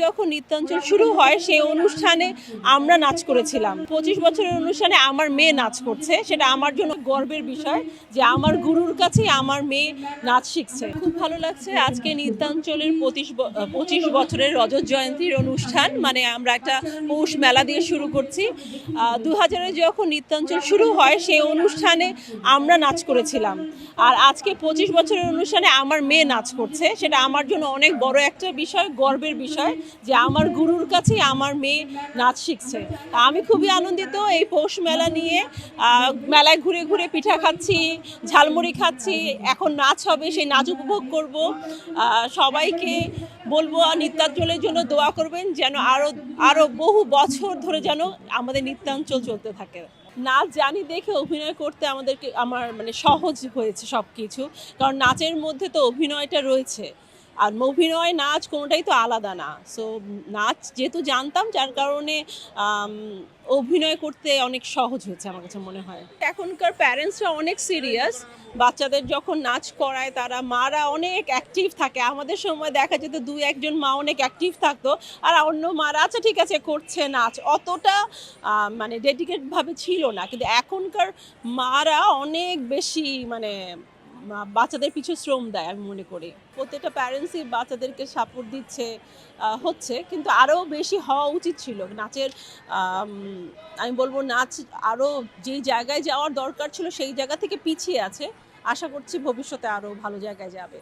যখন নৃত্যাঞ্চল শুরু হয় সেই অনুষ্ঠানে আমরা নাচ করেছিলাম। 25 বছরের অনুষ্ঠানে আমার মেয়ে নাচ করছে, সেটা আমার জন্য গর্বের বিষয় যে আমার গুরুর কাছেই আমার মেয়ে নাচ শিখছে। খুব ভালো লাগছে আজকে নৃত্যাঞ্চলের 25 বছরের রজত জয়ন্তীর অনুষ্ঠান, মানে আমরা একটা পৌষ মেলা দিয়ে শুরু করছি। 2000-এ যখন নৃত্যাঞ্চল শুরু হয় সেই অনুষ্ঠানে আমরা নাচ করেছিলাম, আর আজকে 25 বছরের অনুষ্ঠানে আমার মেয়ে নাচ করছে, সেটা আমার জন্য অনেক বড় একটা বিষয়, গর্বের বিষয় যে আমার গুরুর কাছেই আমার মেয়ে নাচ শিখছে। আমি খুবই আনন্দিত এই পৌষ মেলা নিয়ে। মেলায় ঘুরে ঘুরে পিঠা খাচ্ছি, ঝালমুড়ি খাচ্ছি, এখন নাচ হবে, সেই নাচ উপভোগ করব। সবাইকে বলবো নৃত্যাঞ্চলের জন্য দোয়া করবেন, যেন আরো বহু বছর ধরে যেন আমাদের নৃত্যাঞ্চল চলতে থাকে। নাচ জানি দেখে অভিনয় করতে আমার মানে সহজ হয়েছে সব কিছু, কারণ নাচের মধ্যে তো অভিনয়টা রয়েছে, আর অভিনয় নাচ কোনোটাই তো আলাদা না। সো নাচ যেহেতু জানতাম, যার কারণে অভিনয় করতে অনেক সহজ হয়েছে আমার কাছে মনে হয়। এখনকার প্যারেন্টসরা অনেক সিরিয়াস, বাচ্চাদের যখন নাচ করায় তারা মারা অনেক অ্যাক্টিভ থাকে। আমাদের সময় দেখা যেত 2-1 জন মা অনেক অ্যাক্টিভ থাকতো, আর অন্য মারা আচ্ছা ঠিক আছে করছে নাচ, অতটা মানে ডেডিকেটভাবে ছিল না। কিন্তু এখনকার মারা অনেক বেশি মানে বাচ্চাদের পিছু শ্রম দেয় আমি মনে করি। প্রত্যেকটা প্যারেন্টসই বাচ্চাদেরকে সাপোর্ট দিচ্ছে, হচ্ছে, কিন্তু আরও বেশি হওয়া উচিত ছিল নাচের। আমি বলবো নাচ আরও যেই জায়গায় যাওয়ার দরকার ছিল সেই জায়গা থেকে পিছিয়ে আছে। আশা করছি ভবিষ্যতে আরও ভালো জায়গায় যাবে।